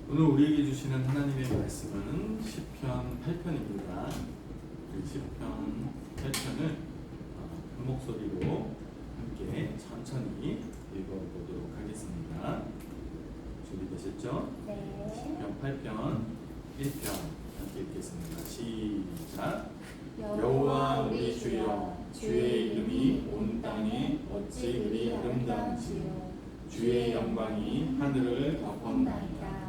오늘 우리에게 주시는 하나님의 말씀은 시편 8편입니다. 우리 시편 8편을 한 목소리로 함께 천천히 읽어보도록 하겠습니다. 준비되셨죠? 네. 시편 8편 1편 함께 읽겠습니다. 시작. 여호와 우리 주여, 주의 이름이 온 땅에 어찌 그리 아름다운지요. 주의 영광이 하늘을 덮었나이다.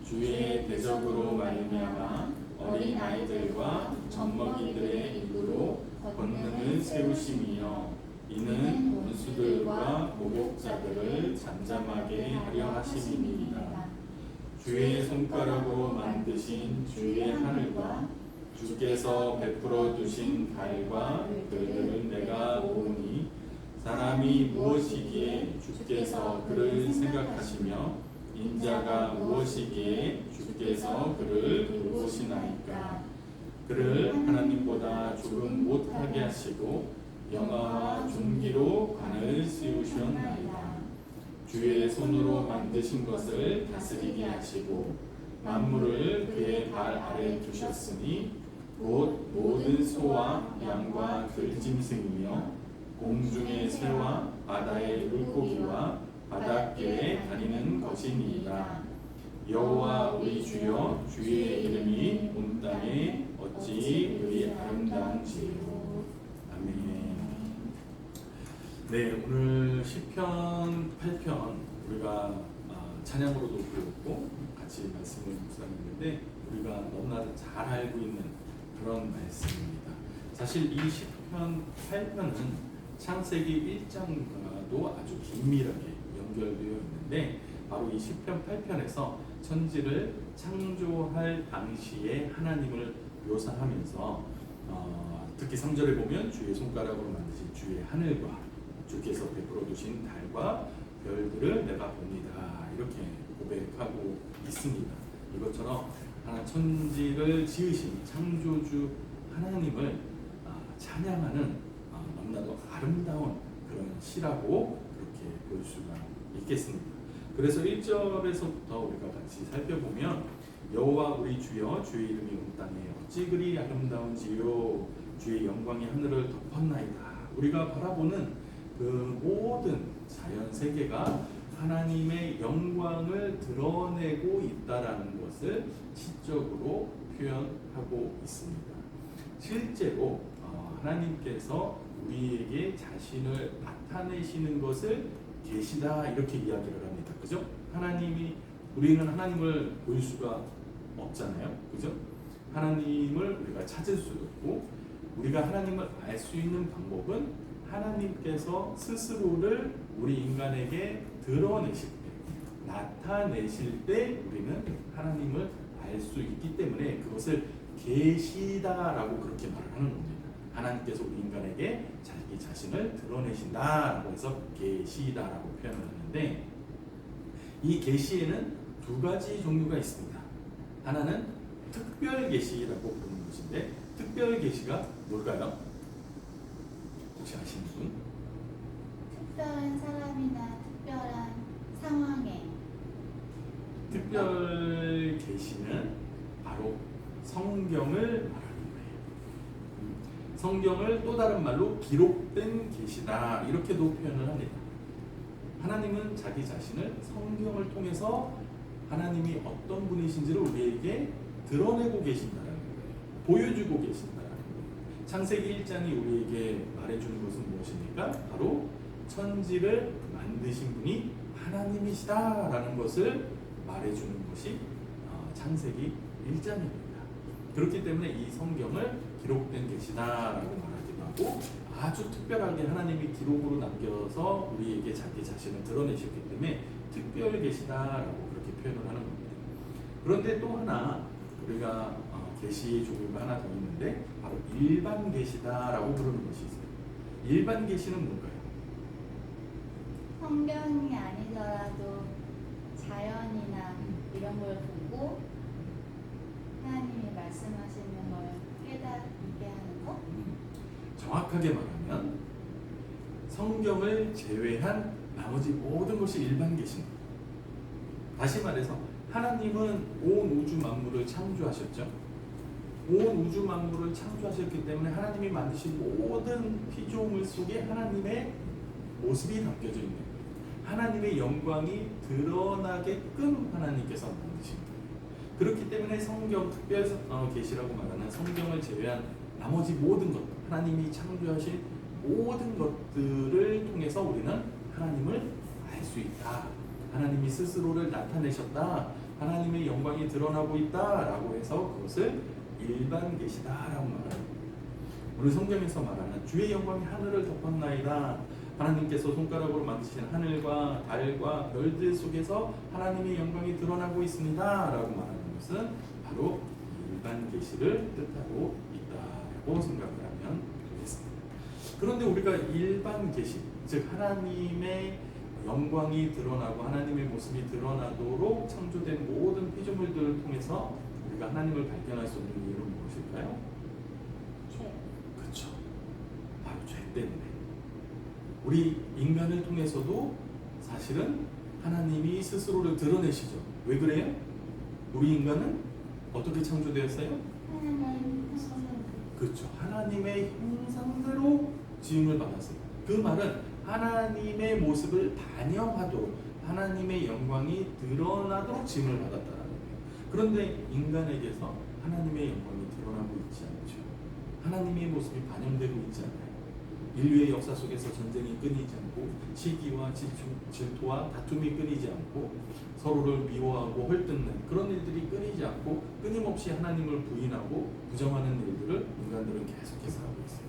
주의 대적으로 말미암아 어린 아이들과 젖먹이들의 입으로 권능을 세우심이여, 이는 원수들과 모욕자들을 잠잠하게 하려 하심이니이다. 주의 손가락으로 만드신 주의 하늘과 주께서 베풀어 두신 달과 별들을 내가 보니, 사람이 무엇이기에 주께서 그를 생각하시며 인자가 무엇이기에 주께서 그를 돌보시나이까. 그를 하나님보다 조금 못하게 하시고 영화와 존귀로 관을 씌우셨나이다. 주의 손으로 만드신 것을 다스리게 하시고 만물을 그의 발 아래 두셨으니 곧 모든 소와 양과 들짐승이며 공중의 새와 바다의 물고기와 바닷가에 다니는 것이니이다. 여호와 우리 주여, 주의 이름이 온 땅에 어찌 그리 아름다운지요. 아멘. 네, 오늘 시편 8편 우리가 찬양으로도 배웠고 같이 말씀을 묵상했는데 우리가 너무나 잘 알고 있는 그런 말씀입니다. 사실 이 시편 8편은 창세기 1장과도 아주 긴밀하게 연결되어 있는데, 바로 이 시편 8편에서 천지를 창조할 당시에 하나님을 묘사하면서 특히 3절에 보면 주의 손가락으로 만드신 주의 하늘과 주께서 베풀어 두신 달과 별들을 내가 봅니다, 이렇게 고백하고 있습니다. 이것처럼 천지를 지으신 창조주 하나님을 찬양하는 너무나도 아름다운 그런 시라고 그렇게 볼 수가 있겠습니다. 그래서 1절에서부터 우리가 같이 살펴보면 여호와 우리 주여, 주의 이름이 온 땅에 어찌 그리 아름다운지요. 주의 영광이 하늘을 덮었나이다. 우리가 바라보는 그 모든 자연 세계가 하나님의 영광을 드러내고 있다라는 것을 시적으로 표현하고 있습니다. 실제로 하나님께서 우리에게 자신을 나타내시는 것을 계시다, 이렇게 이야기를 합니다. 그죠? 우리는 하나님을 볼 수가 없잖아요. 그죠? 하나님을 우리가 찾을 수도 없고, 우리가 하나님을 알 수 있는 방법은 하나님께서 스스로를 우리 인간에게 드러내실 때, 나타내실 때 우리는 하나님을 알 수 있기 때문에 그것을 계시다라고 그렇게 말을 하는 겁니다. 하나님께서 우리 인간에게 자기 자신을 드러내신다라고 해서 계시다라고 표현을 하는데, 이 계시에는 두 가지 종류가 있습니다. 하나는 특별 계시라고 부르는 것인데, 특별 계시가 뭘까요? 혹시 아시는 분? 특별한 사람이나 특별한 상황에. 특별 계시는 바로 성경을 말하는 거예요. 성경을 또 다른 말로 기록된 계시다, 이렇게도 표현을 합니다. 하나님은 자기 자신을 성경을 통해서 하나님이 어떤 분이신지를 우리에게 드러내고 계신다는 거예요. 보여주고 계신다는 거예요. 창세기 1장이 우리에게 말해주는 것은 무엇입니까? 바로 천지를 만드신 분이 하나님이시다라는 것을 말해주는 것이 창세기 1장입니다. 그렇기 때문에 이 성경을 기록된 계시다라고 말하기도 하고, 아주 특별하게 하나님이 기록으로 남겨서 우리에게 자기 자신을 드러내셨기 때문에 특별 계시다라고 그렇게 표현을 하는 겁니다. 그런데 또 하나 우리가 계시의 종류가 하나 더 있는데, 바로 일반 계시다라고 부르는 것이 있어요. 일반 계시는 뭔가요? 성경이 아니더라도 자연이나 이런 걸 보고 하나님이 말씀하시는 걸 깨닫게 하는 거? 정확하게 말하면 성경을 제외한 나머지 모든 것이 일반 계시입니다. 다시 말해서 하나님은 온 우주 만물을 창조하셨죠. 온 우주 만물을 창조하셨기 때문에 하나님이 만드신 모든 피조물 속에 하나님의 모습이 담겨져 있는 거예요. 하나님의 영광이 드러나게끔 하나님께서 만드신 거예요. 그렇기 때문에 성경 특별 계시라고 말하는 성경을 제외한 나머지 모든 것, 하나님이 창조하신 모든 것들을 통해서 우리는 하나님을 알 수 있다. 하나님이 스스로를 나타내셨다. 하나님의 영광이 드러나고 있다라고 해서 그것을 일반 계시다라고 말합니다. 오늘 성경에서 말하는 주의 영광이 하늘을 덮었나이다. 하나님께서 손가락으로 만드신 하늘과 달과 별들 속에서 하나님의 영광이 드러나고 있습니다라고 말하는 것은 바로 일반 계시를 뜻하고 있다고 생각을 하면 되겠습니다. 그런데 우리가 일반 계시, 즉 하나님의 영광이 드러나고 하나님의 모습이 드러나도록 창조된 모든 피조물들을 통해서 우리가 하나님을 발견할 수 없는 이유는 무엇일까요? 죄. 그렇죠. 바로 죄 때문에. 우리 인간을 통해서도 사실은 하나님이 스스로를 드러내시죠. 왜 그래요? 우리 인간은 어떻게 창조되었어요? 하나님 형상. 그렇죠. 하나님의 형상대로 지음을 받았어요. 그 말은 하나님의 모습을 반영하도록 하나님의 영광이 드러나도록 지음을 받았다는 거예요. 그런데 인간에게서 하나님의 영광이 드러나고 있지 않죠. 하나님의 모습이 반영되고 있지 않아요. 인류의 역사 속에서 전쟁이 끊이지 않고 시기와 질투와 다툼이 끊이지 않고 서로를 미워하고 헐뜯는 그런 일들이 끊이지 않고 끊임없이 하나님을 부인하고 부정하는 일들을 인간들은 계속해서 하고 있어요.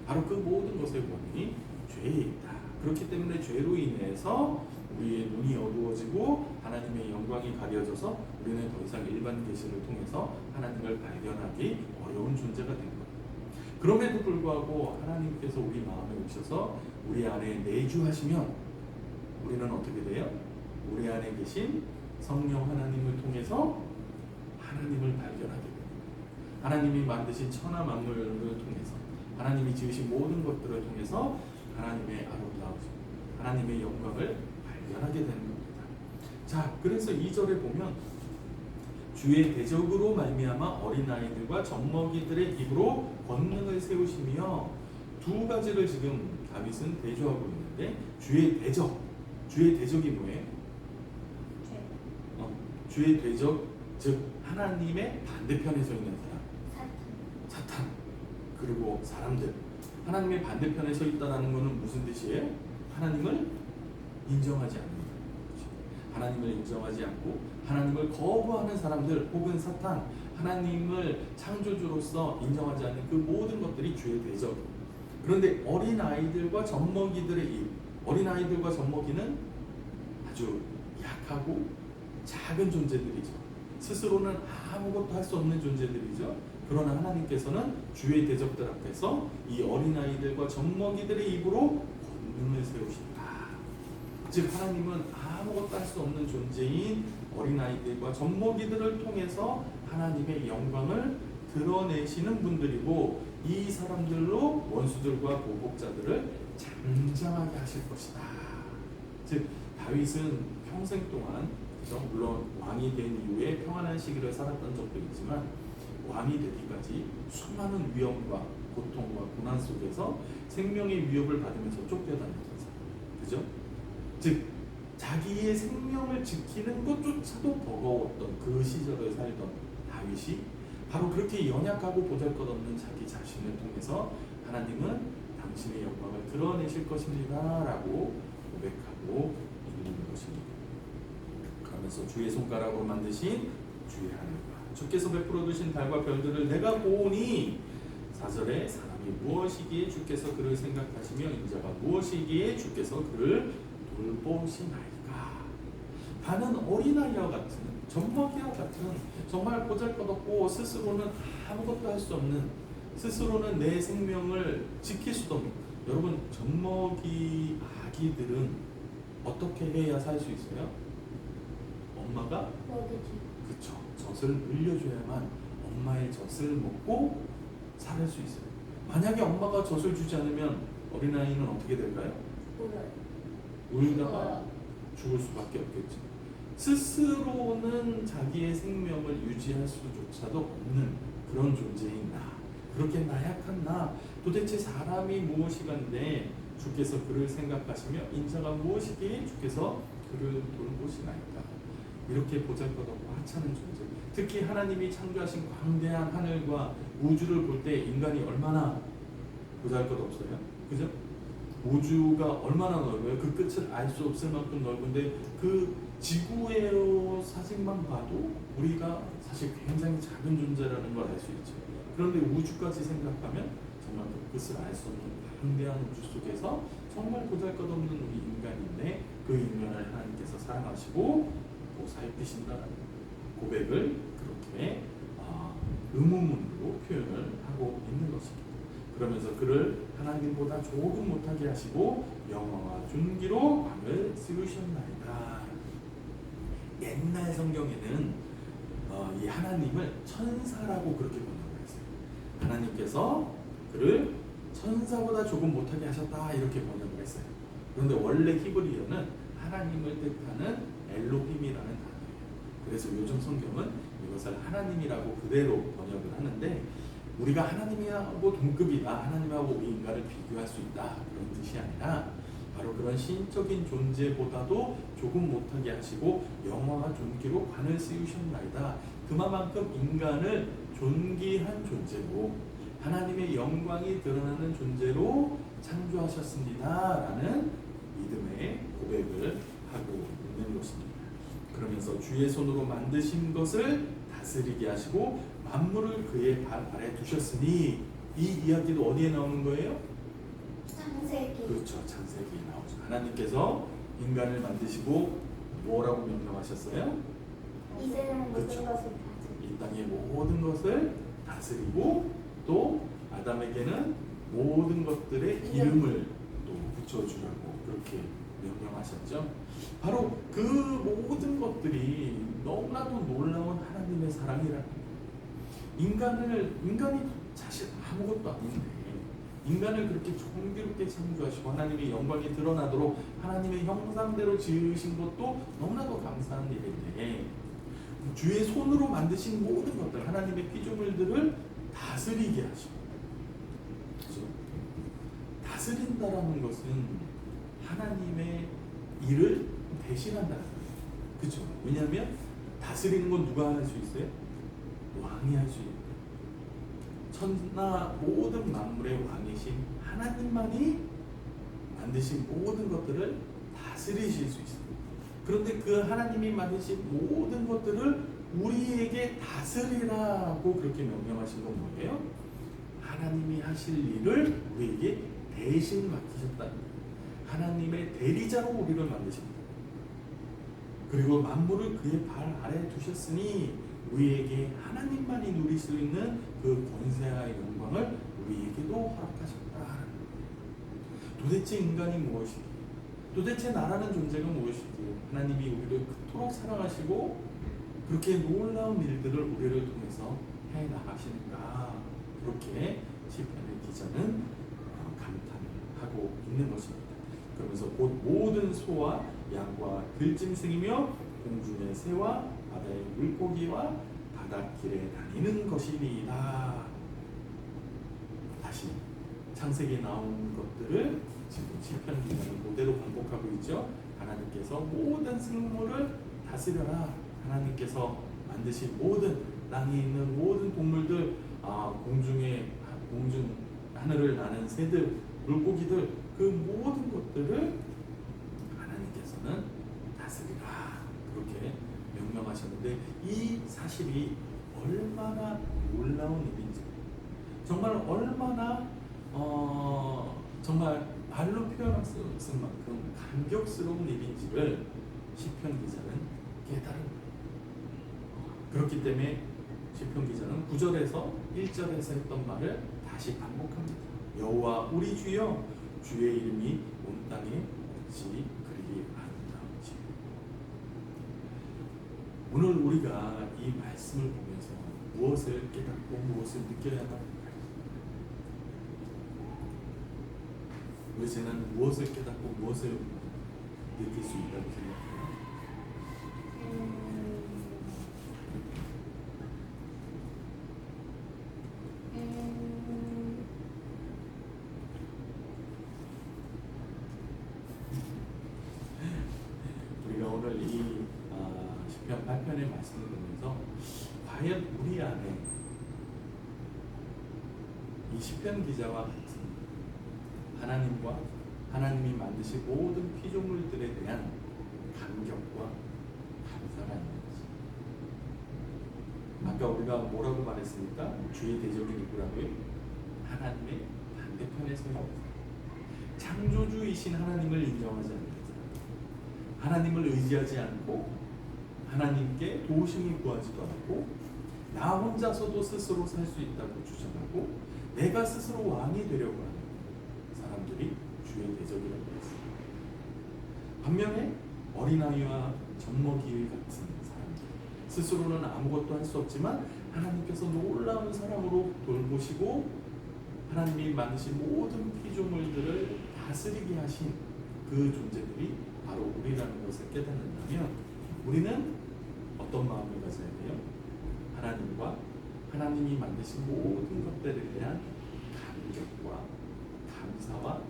바로 그 모든 것의 원인이 죄에 있다. 그렇기 때문에 죄로 인해서 우리의 눈이 어두워지고 하나님의 영광이 가려져서 우리는 더 이상 일반 계시를 통해서 하나님을 발견하기 어려운 존재가 된 거예요. 그럼에도 불구하고 하나님께서 우리 마음에 오셔서 우리 안에 내주하시면 우리는 어떻게 돼요? 우리 안에 계신 성령 하나님을 통해서 하나님을 발견하게 됩니다. 하나님이 만드신 천하 만물을 통해서 하나님이 지으신 모든 것들을 통해서 하나님의 아름다우심, 하나님의 영광을 발견하게 되는 겁니다. 자, 그래서 2절에 보면 주의 대적으로 말미암아 어린아이들과 젖먹이들의 입으로 권능을 세우시며 두 가지를 지금 다윗은 대조하고 있는데 주의 대적이 뭐예요? 죄. 주의 대적, 즉 하나님의 반대편에 서 있는 사람, 사탄, 그리고 사람들. 하나님의 반대편에 서 있다는 것은 무슨 뜻이에요? 하나님을 인정하지 않는 거죠. 하나님을 인정하지 않고 하나님을 거부하는 사람들 혹은 사탄, 하나님을 창조주로서 인정하지 않는 그 모든 것들이 주의 대적이에요. 그런데 어린아이들과 젖먹이들의 입, 어린아이들과 젖먹이는 아주 약하고 작은 존재들이죠. 스스로는 아무것도 할 수 없는 존재들이죠. 그러나 하나님께서는 주의 대적들 앞에서 이 어린아이들과 젖먹이들의 입으로 권능을 세우신다. 즉 하나님은 아무것도 할 수 없는 존재인 어린아이들과 젖먹이들을 통해서 하나님의 영광을 드러내시는 분들이고 이 사람들로 원수들과 보복자들을 잠잠하게 하실 것이다. 즉 다윗은 평생 동안 물론 왕이 된 이후에 평안한 시기를 살았던 적도 있지만 왕이 되기까지 수많은 위험과 고통과 고난 속에서 생명의 위협을 받으면서 쫓겨다녔던 사람, 그죠? 즉 자기의 생명을 지키는 것조차도 버거웠던 그 시절을 살던 다윗이 바로 그렇게 연약하고 보잘것없는 자기 자신을 통해서 하나님은 당신의 영광을 드러내실 것입니다라고 고백하고 있는 것입니다. 그러면서 주의 손가락으로 만드신 주의 하늘과 주께서 베풀어 두신 달과 별들을 내가 보니 4절에 사람이 무엇이기에 주께서 그를 생각하시며 인자가 무엇이기에 주께서 그를 돌보시나이까. 다는 어린아이와 같은 젖먹이와 같은 정말 보잘것없고 스스로는 아무것도 할 수 없는 스스로는 내 생명을 지킬 수도 없는 여러분 젖먹이 아기들은 어떻게 해야 살 수 있어요? 엄마가 그쵸 젖을 물려줘야만 엄마의 젖을 먹고 살 수 있어요. 만약에 엄마가 젖을 주지 않으면 어린아이는 어떻게 될까요? 울다가 죽을 수밖에 없겠죠. 스스로는 자기의 생명을 유지할 수조차도 없는 그런 존재인 나, 그렇게 나약한 나, 도대체 사람이 무엇이간데 주께서 그를 생각하시며 인자가 무엇이기에 주께서 그를 돌보시나이까. 이렇게 보잘것없고 하찮은 존재, 특히 하나님이 창조하신 광대한 하늘과 우주를 볼 때 인간이 얼마나 보잘것없어요, 그죠? 우주가 얼마나 넓어요. 그 끝을 알 수 없을 만큼 넓은데 그 지구의 사진만 봐도 우리가 사실 굉장히 작은 존재라는 걸 알 수 있죠. 그런데 우주까지 생각하면 정말 그 끝을 알 수 없는 광대한 우주 속에서 정말 보잘것없는 우리 인간인데 그 인간을 하나님께서 사랑하시고 살피신다는 고백을 그렇게 의문문으로 표현을 하고 있는 것입니다. 그러면서 그를 하나님보다 조금 못하게 하시고 영화와 존귀로 밤을 씌우셨나이다. 옛날 성경에는 이 하나님을 천사라고 그렇게 번역을 했어요. 하나님께서 그를 천사보다 조금 못하게 하셨다 이렇게 번역을 했어요. 그런데 원래 히브리어는 하나님을 뜻하는 엘로힘이라는 단어예요. 그래서 요즘 성경은 이것을 하나님이라고 그대로 번역을 하는데, 우리가 하나님하고 동급이다, 하나님하고 우리 인간을 비교할 수 있다 그런 뜻이 아니라 바로 그런 신적인 존재보다도 조금 못하게 하시고 영화와 존귀로 관을 씌우셨나이다. 그만큼 인간을 존귀한 존재로 하나님의 영광이 드러나는 존재로 창조하셨습니다 라는 믿음의 고백을 하고 있는 것입니다. 그러면서 주의 손으로 만드신 것을 다스리게 하시고 만물을 그의 발 아래 두셨으니, 이 이야기도 어디에 나오는 거예요? 창세기. 그렇죠, 창세기에 나오죠. 하나님께서 인간을 만드시고 뭐라고 명령하셨어요? 이제는 모든 그렇죠. 것을 다스리. 이 땅의 모든 것을 다스리고 또 아담에게는 모든 것들의 이름을 또 붙여주라고 그렇게 명령하셨죠. 바로 그 모든 것들이 너무나도 놀라운 하나님의 사랑이라는 거예요. 인간이 사실 아무것도 아닌데 인간을 그렇게 정기롭게 창조하시고 하나님의 영광이 드러나도록 하나님의 형상대로 지으신 것도 너무나도 감사한 일인데, 주의 손으로 만드신 모든 것들, 하나님의 피조물들을 다스리게 하시고, 그렇죠? 다스린다라는 것은 하나님의 일을 대신한다는 거예요. 그렇죠? 왜냐하면 다스리는 건 누가 할 수 있어요? 왕이 할 수 있어요. 천하 모든 만물의 왕이신 하나님만이 만드신 모든 것들을 다스리실 수 있어요. 그런데 그 하나님이 만드신 모든 것들을 우리에게 다스리라고 그렇게 명령하신 건 뭐예요? 하나님이 하실 일을 우리에게 대신 맡기셨다는 거예요. 하나님의 대리자로 우리를 만드십니다. 그리고 만물을 그의 발 아래에 두셨으니 우리에게 하나님만이 누릴 수 있는 그 권세와 영광을 우리에게도 허락하셨다. 도대체 인간이 무엇이기에, 도대체 나라는 존재가 무엇이기에 하나님이 우리를 그토록 사랑하시고 그렇게 놀라운 일들을 우리를 통해서 해 나가시는가, 그렇게 시편의 기자는 감탄을 하고 있는 것입니다. 그러면서 곧 모든 소와 양과 들짐승이며 공중의 새와 바다의 물고기와 바닷길에 다니는 것이니이다. 다시 창세기에 나온 것들을 지금 시편 기자는 그대로 반복하고 있죠. 하나님께서 모든 생물을 다스려라. 하나님께서 만드신 모든 땅에 있는 모든 동물들, 공중 하늘을 나는 새들, 물고기들, 그 모든 것들을 하나님께서는 다스리라 그렇게 명령하셨는데, 이 사실이 얼마나 놀라운 일인지, 정말 얼마나 정말 말로 표현할 수 없을 만큼 감격스러운 일인지를 시편 기자는 깨달은. 그렇기 때문에 시편 기자는 9절에서 1절에서 했던 말을 다시 반복합니다. 여호와 우리 주여, 주의 이름이 온 땅에 어찌 그리 아름다운지. 오늘 우리가 이 말씀을 보면서 무엇을 깨닫고 무엇을 느껴야 합니까? 우리 제는 무엇을 깨닫고 무엇을 느낄 수 있다고 생각해요? 시편 8편의 말씀을 보면서 과연 우리 안에 이 시편 기자와 같은 하나님과 하나님이 만드신 모든 피조물들에 대한 감격과 감사가 있는지. 아까 우리가 뭐라고 말했습니까? 주의 대적이 누구라고요? 하나님의 반대편에 서 있는 사람. 창조주이신 하나님을 인정하지 않는 사람. 하나님을 의지하지 않고 하나님께 도우심을 구하지도 않고 나 혼자서도 스스로 살 수 있다고 주장하고 내가 스스로 왕이 되려고 하는 사람들이 주의 대적이라고 했습니다. 반면에 어린아이와 젖먹이 같은 사람들, 스스로는 아무것도 할 수 없지만 하나님께서 놀라운 사랑으로 돌보시고 하나님이 만드신 모든 피조물들을 다스리게 하신 그 존재들이 바로 우리라는 것을 깨닫는다면 우리는 어떤 마음을 가져야 돼요? 하나님과 하나님이 만드신 모든 것들에 대한 감격과 감사와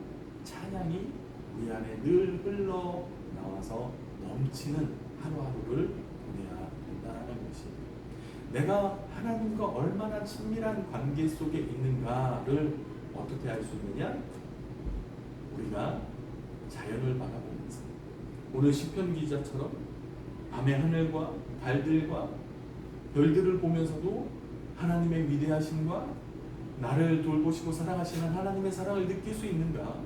찬양이 우리 안에 늘 흘러나와서 넘치는 하루하루를 보내야 된다는 것입니다. 내가 하나님과 얼마나 친밀한 관계 속에 있는가를 어떻게 알 수 있느냐? 우리가 자연을 바라보면서 오늘 시편 기자처럼 밤의 하늘과 달들과 별들을 보면서도 하나님의 위대하심과 나를 돌보시고 사랑하시는 하나님의 사랑을 느낄 수 있는가?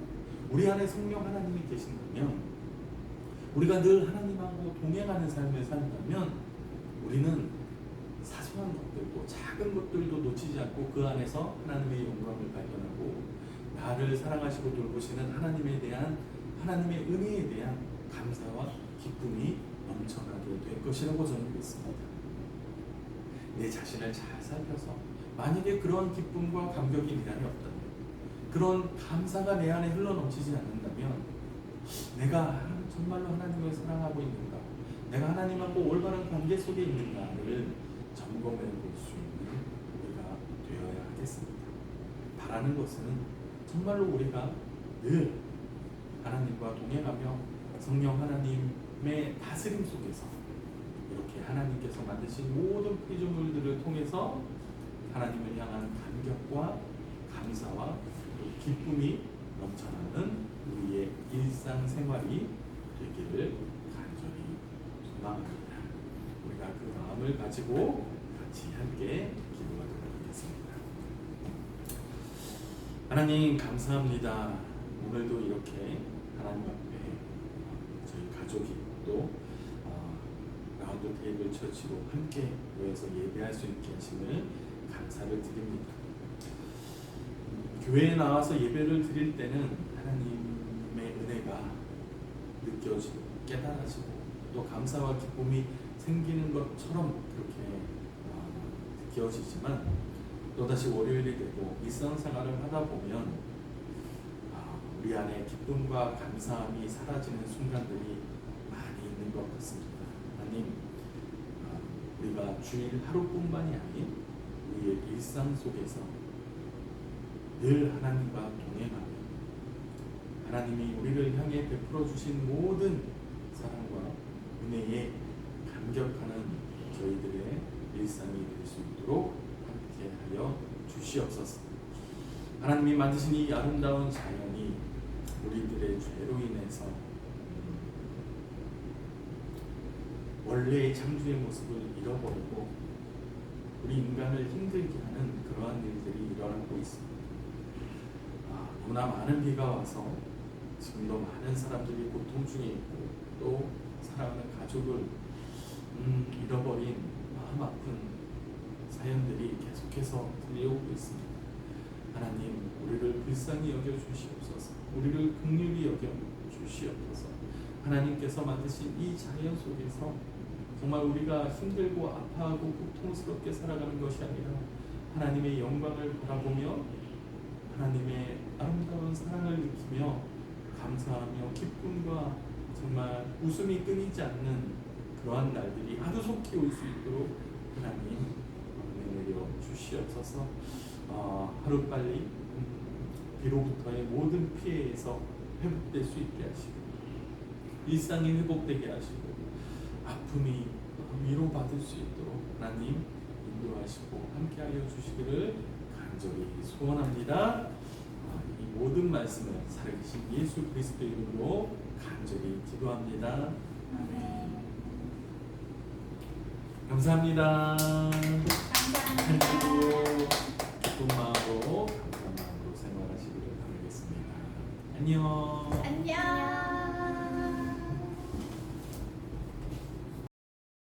우리 안에 성령 하나님이 계신다면 우리가 늘 하나님하고 동행하는 삶을 산다면 우리는 사소한 것들도 작은 것들도 놓치지 않고 그 안에서 하나님의 영광을 발견하고 나를 사랑하시고 돌보시는 하나님에 대한 하나님의 은혜에 대한 감사와 기쁨이 넘쳐나게 될 것이라고 저는 믿습니다. 내 자신을 잘 살펴서 만약에 그런 기쁨과 감격이 내 안에 없다면 그런 감사가 내 안에 흘러넘치지 않는다면 내가 정말로 하나님을 사랑하고 있는가, 내가 하나님하고 올바른 관계 속에 있는가를 점검해 볼 수 있는 우리가 되어야 하겠습니다. 바라는 것은 정말로 우리가 늘 하나님과 동행하며 성령 하나님의 다스림 속에서 이렇게 하나님께서 만드신 모든 피조물들을 통해서 하나님을 향한 감격과 감사와 기쁨이 넘쳐나는 우리의 일상생활이 되기를 간절히 소망합니다. 우리가 그 마음을 가지고 같이 함께 기도하도록 하겠습니다. 하나님 감사합니다. 오늘도 이렇게 하나님 앞에 저희 가족이 또 라운드 테이블 처치로 함께 모여서 예배할 수 있게 하심을 감사를 드립니다. 교회에 나와서 예배를 드릴 때는 하나님의 은혜가 느껴지고 깨달아지고 또 감사와 기쁨이 생기는 것처럼 그렇게 느껴지지만 또다시 월요일이 되고 일상생활을 하다 보면 우리 안에 기쁨과 감사함이 사라지는 순간들이 많이 있는 것 같습니다. 하나님, 우리가 주일 하루뿐만이 아닌 우리의 일상 속에서 늘 하나님과 동행하며 하나님이 우리를 향해 베풀어 주신 모든 사랑과 은혜에 감격하는 저희들의 일상이 될 수 있도록 함께하여 주시옵소서. 하나님이 만드신 이 아름다운 자연이 우리들의 죄로 인해서 원래의 창조의 모습을 잃어버리고 우리 인간을 힘들게 하는 그러한 일들이 일어나고 있습니다. 너무나 많은 비가 와서 지금도 많은 사람들이 고통 중에 있고 또 사랑하는 가족을 잃어버린 마음 아픈 사연들이 계속해서 들려오고 있습니다. 하나님, 우리를 불쌍히 여겨 주시옵소서. 우리를 긍휼히 여겨 주시옵소서. 하나님께서 만드신 이 자연 속에서 정말 우리가 힘들고 아파하고 고통스럽게 살아가는 것이 아니라 하나님의 영광을 바라보며 하나님의 아름다운 사랑을 느끼며 감사하며 기쁨과 정말 웃음이 끊이지 않는 그러한 날들이 하루속히 올 수 있도록 하나님 은혜 내려 주시옵소서. 하루빨리 비로부터의 모든 피해에서 회복될 수 있게 하시고 일상이 회복되게 하시고 아픔이 위로받을 수 있도록 하나님 인도하시고 함께하여 주시기를 간절히 소원합니다. 이 모든 말씀을 살아계신 예수 그리스도 이름으로 간절히 기도합니다. 아멘. 감사합니다. 감사합니다. 기쁜 마음으로 감사한 마음으로 생활하시기를 바라겠습니다. 안녕.